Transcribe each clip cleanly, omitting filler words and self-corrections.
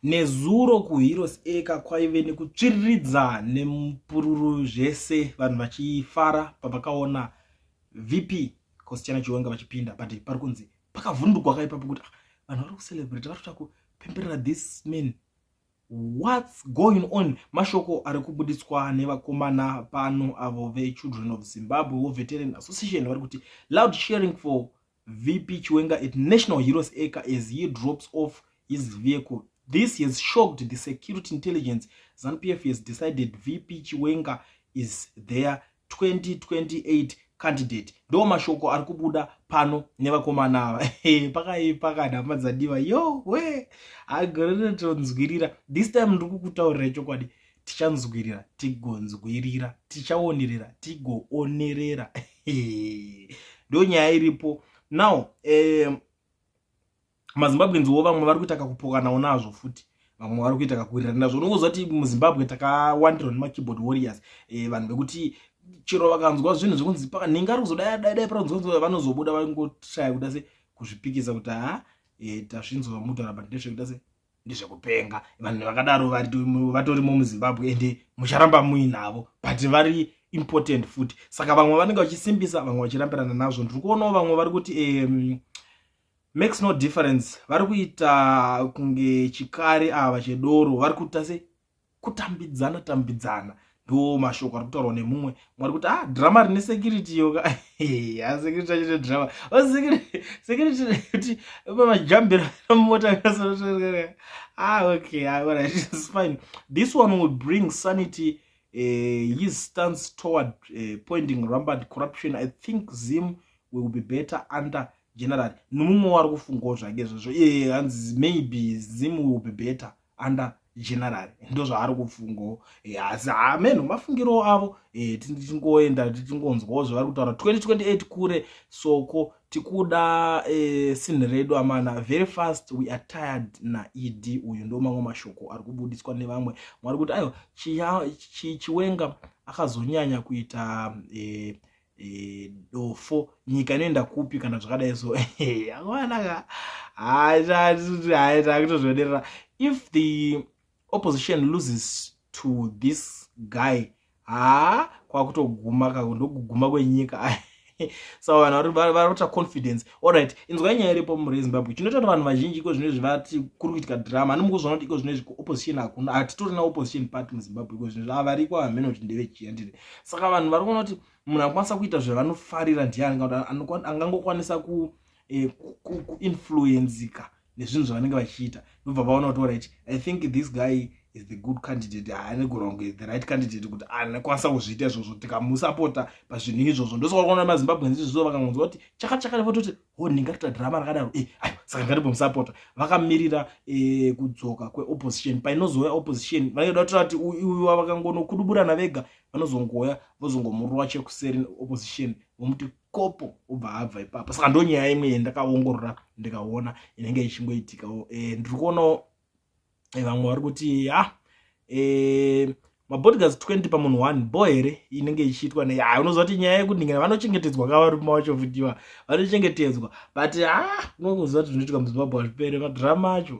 Nezuro kuHeroes Acre kwaive nekutsviriridza nemupururu zvese vanhu vachifara pavakaona VP Christiana Chiwenga vachipinda, but pari kunzi pakavhundukwa kaipapo kuti vanhu vari kucelebrate vari kuta kupemberera this man. What's going on? Mashoko ari kubuditswa nevakomana pano avo ve-Children of Zimbabwe Veteran Association vari kuti loud sharing for VP Chiwenga at National Heroes Acre as he drops off his vehicle. This has shocked the security intelligence. ZANU-PF has decided VP Chiwenga is their 2028 candidate. Ndo mashoko ari kubuda pano nevakomana ava. Pakada madzadiwa yo we agorere tonzwirira. This time ndiri kukutaurira chokwadi, tichanzwirira, tigonzwirira, tichaonerera, tigoonerera. Ndo nyaya iripo. Now maZimbabweans wo vamwe vari kuita kakupokanawo nazvo futi, vamwe vari kuita kakuwirirana nazvo. Unongoziva kuti muZimbabwe takawandirwa nema-keyboard warriors, vanhu vekuti chero vakanzwa zvinhu zvekunzi pakanhinga ari kuzodai paranzwa vanozobuda vangotraya kuda se kuzvipikisa kuti tazvinzwa mutaura but ndezvekuda se ndezvekupenga. Vanhu vakadaro vatorimo muZimbabwe ende mucharamba muinavo, but vari important futi. Saka vamwe vanenge vachisimbisa, vamwe vachirambirana nazvo. Ndiri kuonawo vamwe vari kuti makes no difference, vari kuita kunge chikare ava chedoro, vari kuita se kutambidzana. Ndo mashoko ari kutaurwa nemumwe mwari kuti drama rine security yoka security achite drama security kuti pamajambira mota akasara okay, alright, it's fine. This one will bring sanity. His stance toward pointing rampant corruption. I think Zim will be better under general. Numumwe wari kufungawo zvake izvozvo, hanzi maybe Zim will be better under general. Ndo zvaari kufungawo. Asi ameno mafungiro avo, tichingoenda tichingonzwawo zvavari kutaura. 2028 kure, soko tikuda sin redu amana very fast. We are tired na ED. Uyu ndo mamwe mashoko ari kubudiswa nevamwe mwari kuti ayo Chiwenga akazonyanya kuita dofo, nyika inoenda kupi kana zvakadai so. Akwanaka akutozvoderera. If the opposition loses to this guy, kwakutoguma ndokuguma kwenyika. So vanhu vari kuita confidence. Alright, inzwa nyaya iripo muZimbabwe. Chinoita vanhu vazhinji iko zvinhu zvati kuri kuitika drama. Ani mukuzona kuti iko zvinhu opposition hakuna, hatitorina opposition party muZimbabwe. Iko zvinhu avariko hameno kuti ndeve chiyandire. Saka vanhu vari kuona kuti munhu akwanisa kuita zvavanofarira ndiani, angangokwanisa kuinfluenceka nezvinhu zvavanenge vachiita. Ndobva vaona kuti alright, I think this guy is the good candidate. Anogona kunge the right candidate kuti anokwanisa kuzviita izvozvo, tikamusapota pazvinhu izvozvo. Ndosaka kuona maZimbabweans izvozvo vakangonzwa kuti chakachaka vototi ndinga kuita drama rakadaro, saka ngatibomusapota. Vakamirira kudzoka kweopposition. Painozouya opposition vanoda kuti uyu vakangonokudubura vega, vanozongoya vozongomurova chekuseri opposition, vomuti kopo obva abva ipapo. Saka ndo nyaya imwe yandakaongorora ndikaona inenge ichingoitikawo. Ndiri kuonawo vamwe vari kuti mabodyguards 20 pamunhu 1 bo here inenge ichiitwa unoziva kuti nyaya yekudingira vanochengetedzwa kavaruma wacho vhutiwa vanochengetedzwa, but unongoziva kuti zvinoitika muZimbabwe hazvipere madhirama acho.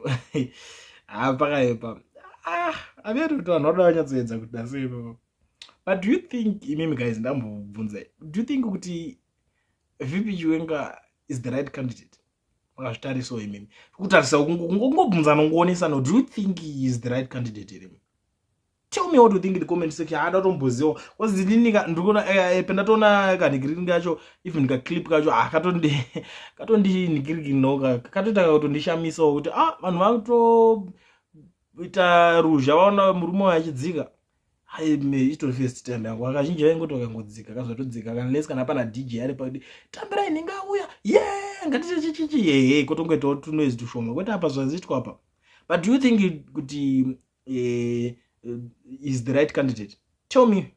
Pakaipa averi kuti vanhu vanoda vanyatsoedza kuda seipapo. But do you think, imimi guys, ndambobvunza, do you think kuti VP Chiwenga is the right candidate? Makazvitarisawo imimi kutarisa kungobvunzana ngoonesa. Do you think he is the right candidate here? Tell me what you think in the comment section. Ndatomboziwa because ndinika ndikuona pendatoona kanhikiriki kacho, even clip kacho katondinhikiriki noka katoita kutondishamisawo kuti vanhu vakutoita ruzha vaona murume wachidzika. Itori first time yangu akazhinji vaingoti vakangodzika kazotodzika unless kana pana DJ ari pakati tambirai ninga uya ngatite chichi kotongoitawo tunoise tushoma kwete apa zvaziitwa apa. But do you think kuti is the right candidate? Tell me